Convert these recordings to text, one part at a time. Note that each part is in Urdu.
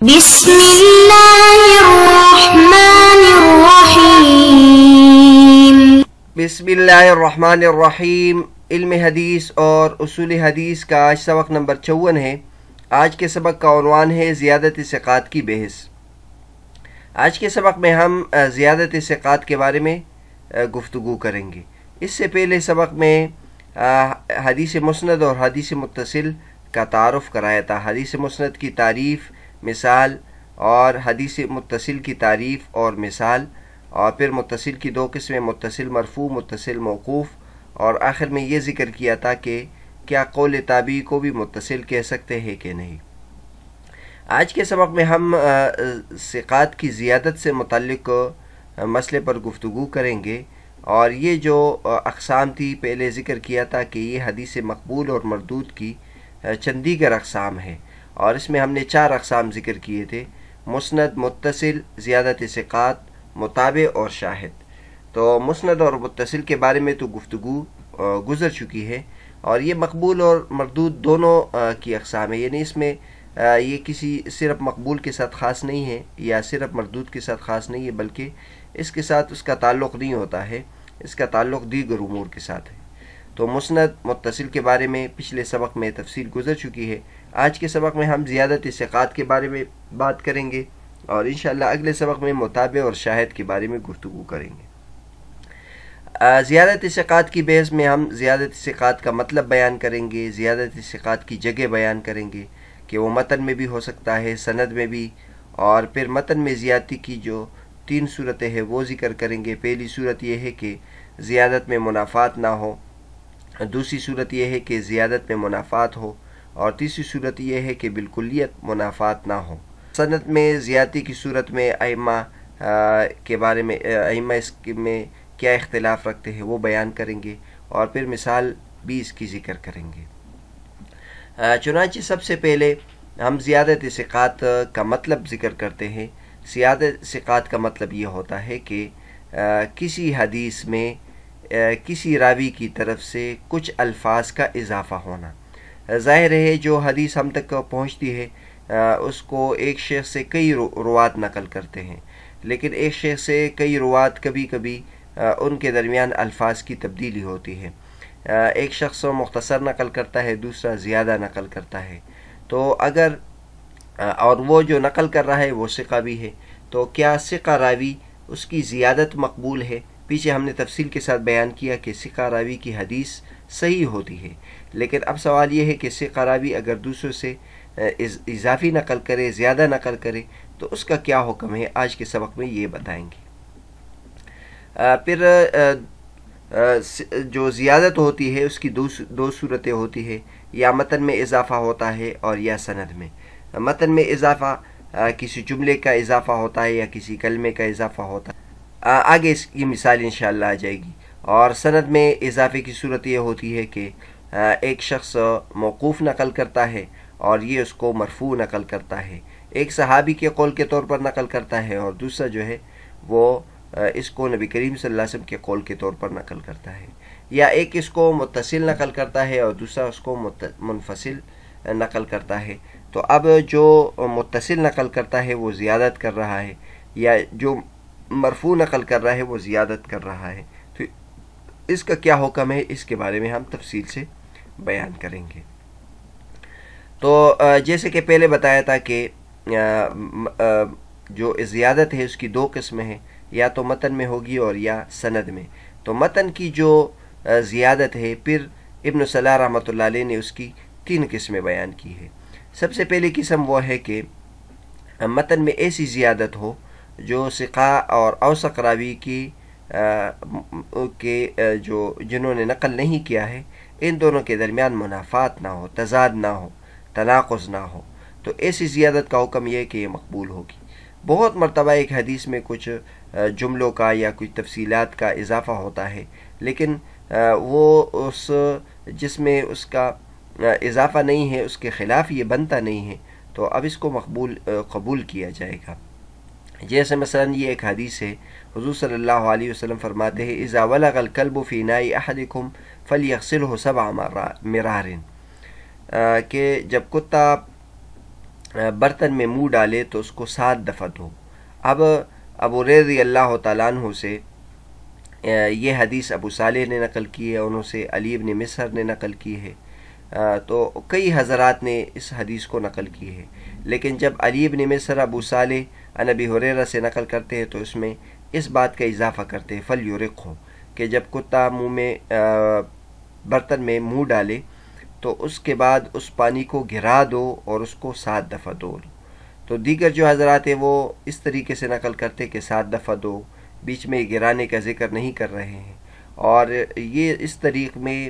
بسم اللہ الرحمن الرحیم۔ بسم اللہ الرحمن الرحیم۔ علم حدیث اور اصول حدیث کا آج سبق نمبر 54 ہے۔ آج کے سبق کا عنوان ہے زیادت ثقات کی بحث۔ آج کے سبق میں ہم زیادت ثقات کے بارے میں گفتگو کریں گے۔ اس سے پہلے سبق میں حدیث مسند اور حدیث متصل کا تعارف کرایا تھا۔ حدیث مسند کی تعریف، مثال، اور حدیث متصل کی تعریف اور مثال، اور پھر متصل کی دو قسمیں، متصل مرفوع، متصل موقوف، اور آخر میں یہ ذکر کیا تھا کہ کیا قول تابعی کو بھی متصل کہہ سکتے ہیں کہ نہیں۔ آج کے سبق میں ہم ثقات کی زیادت سے متعلق مسئلے پر گفتگو کریں گے، اور یہ جو اقسام تھی پہلے ذکر کیا تھا کہ یہ حدیث مقبول اور مردود کی چند دیگر اقسام ہے، اور اس میں ہم نے 4 اقسام ذکر کیے تھے: مسند، متصل، زیادت ثقات، متابع اور شاہد۔ تو مسند اور متصل کے بارے میں تو گفتگو گزر چکی ہے، اور یہ مقبول اور مردود دونوں کی اقسام ہے، یعنی اس میں یہ کسی صرف مقبول کے ساتھ خاص نہیں ہے یا صرف مردود کے ساتھ خاص نہیں ہے، بلکہ اس کے ساتھ اس کا تعلق نہیں ہوتا ہے، اس کا تعلق دیگر امور کے ساتھ ہے۔ تو مسند متصل کے بارے میں پچھلے سبق میں تفصیل گزر چکی ہے۔ آج کے سبق میں ہم زیادت ثقات کے بارے میں بات کریں گے، اور انشاءاللہ اگلے سبق میں متابع اور شاہد کے بارے میں گفتگو کریں گے۔ زیادت ثقات کی بحث میں ہم زیادت ثقات کا مطلب بیان کریں گے، زیادت ثقات کی جگہ بیان کریں گے کہ وہ متن میں بھی ہو سکتا ہے، سند میں بھی، اور پھر متن میں زیادتی کی جو 3 صورتیں ہیں وہ ذکر کریں گے۔ پہلی صورت یہ ہے کہ زیادت میں منافات نہ ہو، دوسری صورت یہ ہے کہ زیادت میں منافات ہو، اور تیسری صورت یہ ہے کہ بالکلیت منافات نہ ہو۔ سند میں زیادتی کی صورت میں ائمہ کے بارے میں، ائمہ اس میں کیا اختلاف رکھتے ہیں وہ بیان کریں گے، اور پھر مثال بھی اس کی ذکر کریں گے۔ چنانچہ سب سے پہلے ہم زیادت ثقات کا مطلب ذکر کرتے ہیں۔ زیادت ثقات کا مطلب یہ ہوتا ہے کہ کسی حدیث میں کسی راوی کی طرف سے کچھ الفاظ کا اضافہ ہونا۔ ظاہر ہے جو حدیث ہم تک پہنچتی ہے اس کو ایک شیخ سے کئی روات نقل کرتے ہیں، لیکن ایک شیخ سے کئی روات کبھی کبھی ان کے درمیان الفاظ کی تبدیلی ہوتی ہے۔ ایک شخص مختصر نقل کرتا ہے، دوسرا زیادہ نقل کرتا ہے، تو اگر اور وہ جو نقل کر رہا ہے وہ ثقہ بھی ہے، تو کیا ثقہ راوی اس کی زیادت مقبول ہے؟ پیچھے ہم نے تفصیل کے ساتھ بیان کیا کہ ثقہ راوی کی حدیث صحیح ہوتی ہے، لیکن اب سوال یہ ہے کہ ثقہ راوی اگر دوسروں سے اضافی نقل کرے، زیادہ نقل کرے، تو اس کا کیا حکم ہے؟ آج کے سبق میں یہ بتائیں گے۔ پھر جو زیادت ہوتی ہے اس کی دو صورتیں ہوتی ہے، یا متن میں اضافہ ہوتا ہے اور یا سند میں۔ متن میں اضافہ کسی جملے کا اضافہ ہوتا ہے یا کسی کلمے کا اضافہ ہوتا ہے، آگے اس کی مثال انشاءاللہ آ جائے گی۔ اور سند میں اضافے کی صورت یہ ہوتی ہے کہ ایک شخص موقوف نقل کرتا ہے اور یہ اس کو مرفوع نقل کرتا ہے، ایک صحابی کے قول کے طور پر نقل کرتا ہے، اور دوسرا جو ہے وہ اس کو نبی کریم صلی اللہ علیہ وسلم کے قول کے طور پر نقل کرتا ہے، یا ایک اس کو متصل نقل کرتا ہے اور دوسرا اس کو منفصل نقل کرتا ہے۔ تو اب جو متصل نقل کرتا ہے وہ زیادت کر رہا ہے، یا جو مرفوع نقل کر رہا ہے وہ زیادت کر رہا ہے، تو اس کا کیا حکم ہے؟ اس کے بارے میں ہم تفصیل سے بیان کریں گے۔ تو جیسے کہ پہلے بتایا تھا کہ جو زیادت ہے اس کی 2 قسمیں ہیں، یا تو متن میں ہوگی اور یا سند میں۔ تو متن کی جو زیادت ہے، پھر ابن صلاح رحمۃ اللہ علیہ نے اس کی 3 قسمیں بیان کی ہے۔ سب سے پہلی قسم وہ ہے کہ متن میں ایسی زیادت ہو جو ثقہ اور اوثق راوی کی جنہوں نے نقل نہیں کیا ہے، ان دونوں کے درمیان منافات نہ ہو، تضاد نہ ہو، تناقض نہ ہو، تو ایسی زیادت کا حکم یہ ہے کہ یہ مقبول ہوگی۔ بہت مرتبہ ایک حدیث میں کچھ جملوں کا یا کچھ تفصیلات کا اضافہ ہوتا ہے، لیکن وہ جس میں اس کا اضافہ نہیں ہے اس کے خلاف یہ بنتا نہیں ہے، تو اب اس کو قبول کیا جائے گا۔ جیسے مثلا یہ ایک حدیث ہے، حضور صلی اللہ علیہ وسلم فرماتے ہیں اذا ولغ الكلب في اناء احدكم فليغسله 7 مرار، کہ جب کتا برتن میں منہ ڈالے تو اس کو 7 دفعہ دھو۔ اب ابو رضی اللہ تعالیٰ عنہ سے یہ حدیث ابو صالح نے نقل کی ہے، انہوں سے علی بن مصر نے نقل کی ہے، تو کئی حضرات نے اس حدیث کو نقل کی ہے، لیکن جب علی بن مصر ابو صالح عن ابی ہریرہ سے نقل کرتے ہیں تو اس میں اس بات کا اضافہ کرتے ہیں فلیرقہ، کہ جب کتا منہ میں برتن میں منہ ڈالے تو اس کے بعد اس پانی کو گرا دو اور اس کو 7 دفعہ دھو لو۔ تو دیگر جو حضرات ہیں وہ اس طریقے سے نقل کرتے کہ 7 دفعہ دو، بیچ میں گرانے کا ذکر نہیں کر رہے ہیں، اور یہ اس طریق میں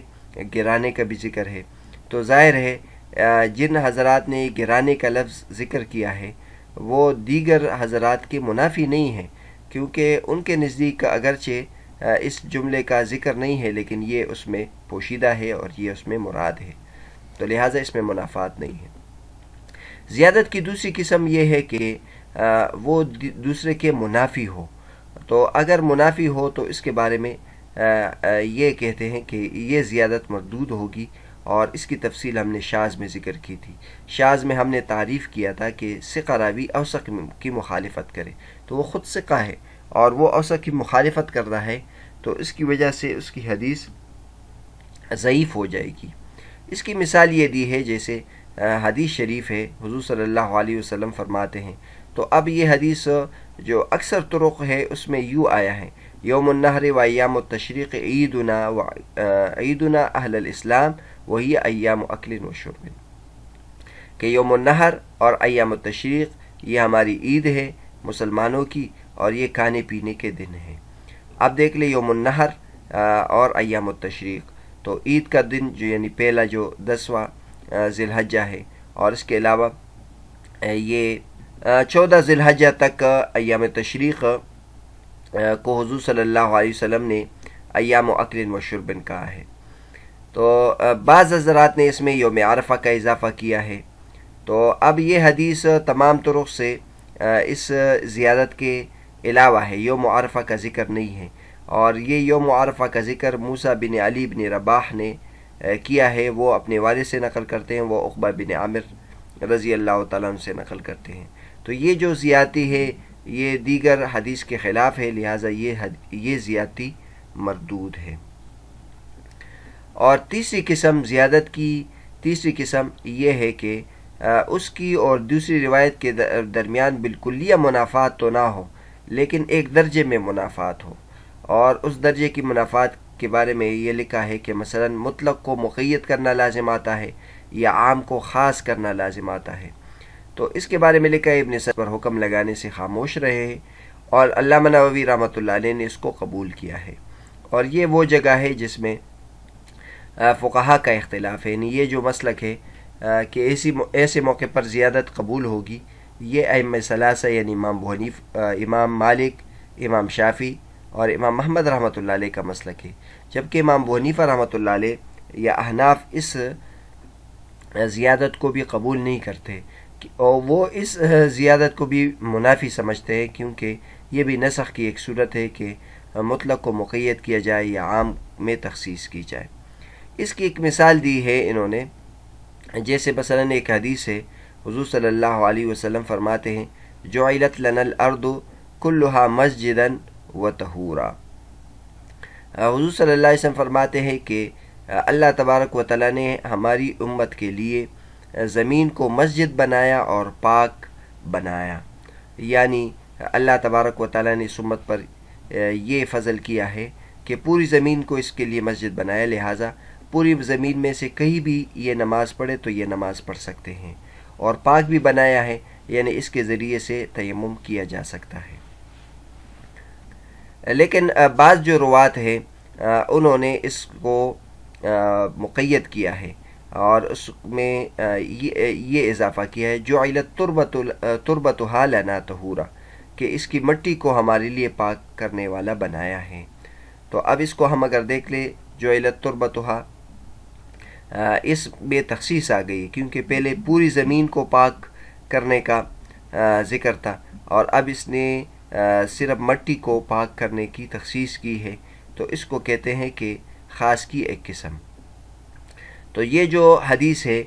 گرانے کا بھی ذکر ہے۔ تو ظاہر ہے جن حضرات نے گرانے کا لفظ ذکر کیا ہے وہ دیگر حضرات کے منافی نہیں ہیں، کیونکہ ان کے نزدیک اگرچہ اس جملے کا ذکر نہیں ہے لیکن یہ اس میں پوشیدہ ہے اور یہ اس میں مراد ہے، تو لہٰذا اس میں منافات نہیں ہے۔ زیادت کی دوسری قسم یہ ہے کہ وہ دوسرے کے منافی ہو، تو اگر منافی ہو تو اس کے بارے میں یہ کہتے ہیں کہ یہ زیادت مردود ہوگی، اور اس کی تفصیل ہم نے شاذ میں ذکر کی تھی۔ شاذ میں ہم نے تعریف کیا تھا کہ ثقہ راوی اوثق کی مخالفت کرے، تو وہ خود ثقہ ہے اور وہ اوثق کی مخالفت کر رہا ہے، تو اس کی وجہ سے اس کی حدیث ضعیف ہو جائے گی۔ اس کی مثال یہ دی ہے جیسے حدیث شریف ہے، حضور صلی اللہ علیہ وسلم فرماتے ہیں، تو اب یہ حدیث جو اکثر طرق ہے اس میں یوں آیا ہے، یوم النحر و ایام التشریق عیدنا اہل الاسلام وہی ایام اکل و شرب، کہ یوم النحر اور ایام التشریق یہ ہماری عید ہے مسلمانوں کی، اور یہ کھانے پینے کے دن ہیں۔ اب دیکھ لیں یوم النحر اور ایام التشریق، تو عید کا دن جو یعنی پہلا جو 10واں ذی الحجہ ہے، اور اس کے علاوہ یہ 14 ذی الحجہ تک ایام تشریق کو حضور صلی اللہ علیہ وسلم نے ایام و اکل و شربن کہا ہے۔ تو بعض حضرات نے اس میں یوم عرفہ کا اضافہ کیا ہے، تو اب یہ حدیث تمام طرق سے اس زیادت کے علاوہ ہے، یوم عرفہ کا ذکر نہیں ہے، اور یہ یوم عرفہ کا ذکر موسیٰ بن علی بن رباح نے کیا ہے، وہ اپنے والد سے نقل کرتے ہیں، وہ عقبہ بن عامر رضی اللہ تعالیٰ عنہ سے نقل کرتے ہیں۔ تو یہ جو زیادتی ہے یہ دیگر حدیث کے خلاف ہے، لہٰذا یہ زیادتی مردود ہے۔ اور تیسری قسم زیادت کی تیسری قسم یہ ہے کہ اس کی اور دوسری روایت کے درمیان بالکلیہ منافات تو نہ ہو، لیکن ایک درجے میں منافات ہو، اور اس درجے کی منافات کے بارے میں یہ لکھا ہے کہ مثلا مطلق کو مقید کرنا لازم آتا ہے یا عام کو خاص کرنا لازم آتا ہے۔ تو اس کے بارے میں لکھا ہے ابن سعد پر حکم لگانے سے خاموش رہے ہیں، اور علامہ نووی رحمۃ اللہ علیہ نے اس کو قبول کیا ہے، اور یہ وہ جگہ ہے جس میں فقہا کا اختلاف ہے، یعنی یہ جو مسلک ہے کہ ایسے موقع پر زیادت قبول ہوگی، یہ ائمہ ثلاثہ یعنی امام مالک، امام شافعی اور امام محمد رحمۃ اللہ علیہ کا مسلک ہے، جبکہ امام ابو حنیفہ رحمۃ اللہ علیہ یا احناف اس زیادت کو بھی قبول نہیں کرتے، اور وہ اس زیادت کو بھی منافی سمجھتے ہیں، کیونکہ یہ بھی نسخ کی ایک صورت ہے کہ مطلق کو مقید کیا جائے یا عام میں تخصیص کی جائے۔ اس کی ایک مثال دی ہے انہوں نے، جیسے مثلا ایک حدیث ہے، حضور صلی اللہ علیہ وسلم فرماتے ہیں جعلت لنا الارض کلها مسجدا وطہورا۔ حضور صلی اللہ علیہ وسلم فرماتے ہیں کہ اللہ تبارک و تعالیٰ نے ہماری امت کے لیے زمین کو مسجد بنایا اور پاک بنایا، یعنی اللہ تبارک و تعالیٰ نے اس امت پر یہ فضل کیا ہے کہ پوری زمین کو اس کے لیے مسجد بنایا، لہٰذا پوری زمین میں سے کہیں بھی یہ نماز پڑھے تو یہ نماز پڑھ سکتے ہیں، اور پاک بھی بنایا ہے، یعنی اس کے ذریعے سے تیمم کیا جا سکتا ہے۔ لیکن بعض جو روات ہیں انہوں نے اس کو مقید کیا ہے، اور اس میں یہ اضافہ کیا ہے جعلت تربتها لنا طہورا، کہ اس کی مٹی کو ہمارے لیے پاک کرنے والا بنایا ہے۔ تو اب اس کو ہم اگر دیکھ لیں جعلت تربتها، اس میں تخصیص آ گئی، کیونکہ پہلے پوری زمین کو پاک کرنے کا ذکر تھا، اور اب اس نے صرف مٹی کو پاک کرنے کی تخصیص کی ہے، تو اس کو کہتے ہیں کہ خاص کی ایک قسم۔ تو یہ جو حدیث ہے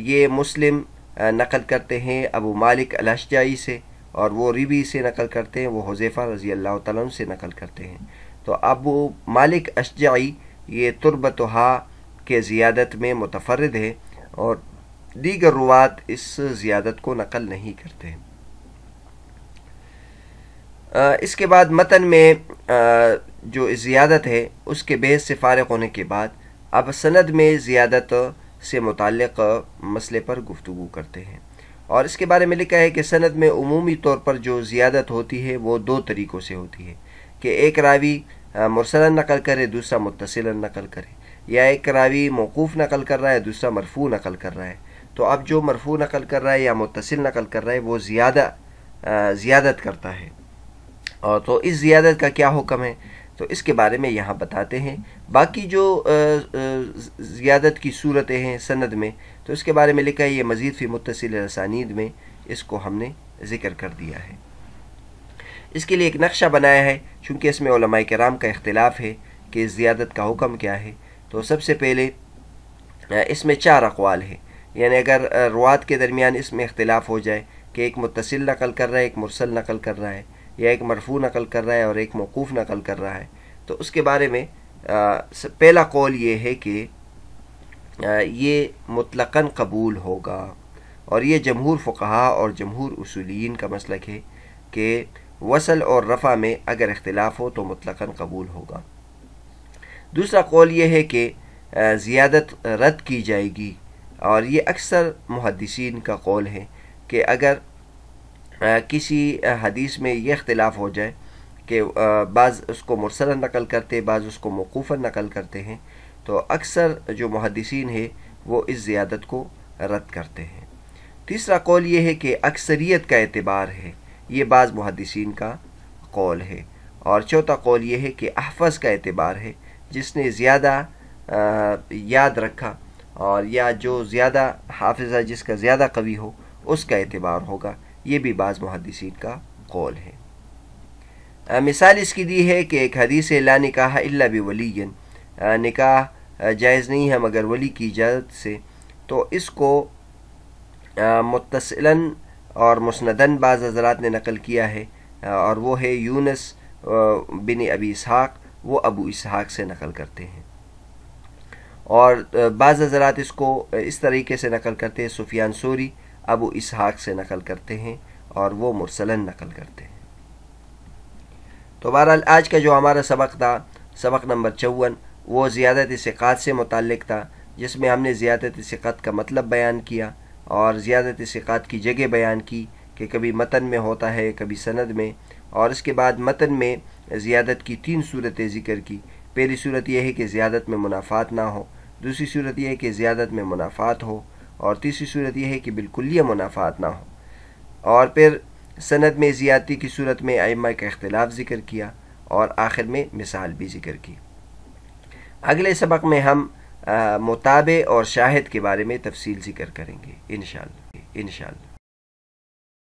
یہ مسلم نقل کرتے ہیں ابو مالک الاشجعی سے، اور وہ ربی سے نقل کرتے ہیں، وہ حذیفہ رضی اللہ تعالیٰ عنہ سے نقل کرتے ہیں۔ تو ابو مالک اشجعی یہ تربتہا کے زیادت میں متفرد ہے، اور دیگر روات اس زیادت کو نقل نہیں کرتے ہیں۔ اس کے بعد متن میں جو زیادت ہے اس کے بحث سے فارغ ہونے کے بعد اب سند میں زیادت سے متعلق مسئلے پر گفتگو کرتے ہیں، اور اس کے بارے میں لکھا ہے کہ سند میں عمومی طور پر جو زیادت ہوتی ہے وہ دو طریقوں سے ہوتی ہے کہ ایک راوی مرسلاً نقل کرے، دوسرا متصلاً نقل کرے، یا ایک راوی موقوف نقل کر رہا ہے، دوسرا مرفوع نقل کر رہا ہے۔ تو اب جو مرفوع نقل کر رہا ہے یا متصل نقل کر رہا ہے وہ زیادت کرتا ہے، اور تو اس زیادت کا کیا حکم ہے تو اس کے بارے میں یہاں بتاتے ہیں۔ باقی جو زیادت کی صورتیں ہیں سند میں تو اس کے بارے میں لکھا ہے یہ مزید فی متصل الاسانید میں اس کو ہم نے ذکر کر دیا ہے۔ اس کے لیے ایک نقشہ بنایا ہے، چونکہ اس میں علماء کرام کا اختلاف ہے کہ زیادت کا حکم کیا ہے۔ تو سب سے پہلے اس میں 4 اقوال ہیں، یعنی اگر روات کے درمیان اس میں اختلاف ہو جائے کہ ایک متصل نقل کر رہا ہے، ایک مرسل نقل کر رہا ہے، یا ایک مرفوع نقل کر رہا ہے اور ایک موقوف نقل کر رہا ہے، تو اس کے بارے میں پہلا قول یہ ہے کہ یہ مطلقاً قبول ہوگا، اور یہ جمہور فقہا اور جمہور اصولیین کا مسلک ہے کہ وصل اور رفع میں اگر اختلاف ہو تو مطلقاً قبول ہوگا۔ دوسرا قول یہ ہے کہ زیادت رد کی جائے گی، اور یہ اکثر محدثین کا قول ہے کہ اگر کسی حدیث میں یہ اختلاف ہو جائے کہ بعض اس کو مرسلاً نقل کرتے، بعض اس کو موقوفاً نقل کرتے ہیں، تو اکثر جو محدثین ہیں وہ اس زیادت کو رد کرتے ہیں۔ تیسرا قول یہ ہے کہ اکثریت کا اعتبار ہے، یہ بعض محدثین کا قول ہے۔ اور چوتھا قول یہ ہے کہ احفظ کا اعتبار ہے، جس نے زیادہ یاد رکھا اور یا جو زیادہ حافظہ جس کا زیادہ قوی ہو اس کا اعتبار ہوگا، یہ بھی بعض محدثین کا قول ہے۔ مثال اس کی دی ہے کہ ایک حدیث لا نکاح الا بولی، نکاح جائز نہیں ہے مگر ولی کی اجازت سے، تو اس کو متصلاً اور مسنداً بعض حضرات نے نقل کیا ہے، اور وہ ہے یونس بن ابی اسحاق، وہ ابو اسحاق سے نقل کرتے ہیں، اور بعض حضرات اس کو اس طریقے سے نقل کرتے ہیں، سفیان ثوری ابو اسحاق سے نقل کرتے ہیں اور وہ مرسلاً نقل کرتے ہیں۔ تو بہرحال آج کا جو ہمارا سبق تھا، سبق نمبر 54، وہ زیادت ثقات سے متعلق تھا، جس میں ہم نے زیادت ثقات کا مطلب بیان کیا اور زیادت ثقات کی جگہ بیان کی کہ کبھی متن میں ہوتا ہے، کبھی سند میں، اور اس کے بعد متن میں زیادت کی 3 صورتیں ذکر کی۔ پہلی صورت یہ ہے کہ زیادت میں منافات نہ ہو، دوسری صورت یہ ہے کہ زیادت میں منافات ہو، اور تیسری صورت یہ ہے کہ بالکلیہ منافات نہ ہو، اور پھر سند میں زیادتی کی صورت میں ائمہ کا اختلاف ذکر کیا، اور آخر میں مثال بھی ذکر کی۔ اگلے سبق میں ہم متابع اور شاہد کے بارے میں تفصیل ذکر کریں گے انشاءاللہ۔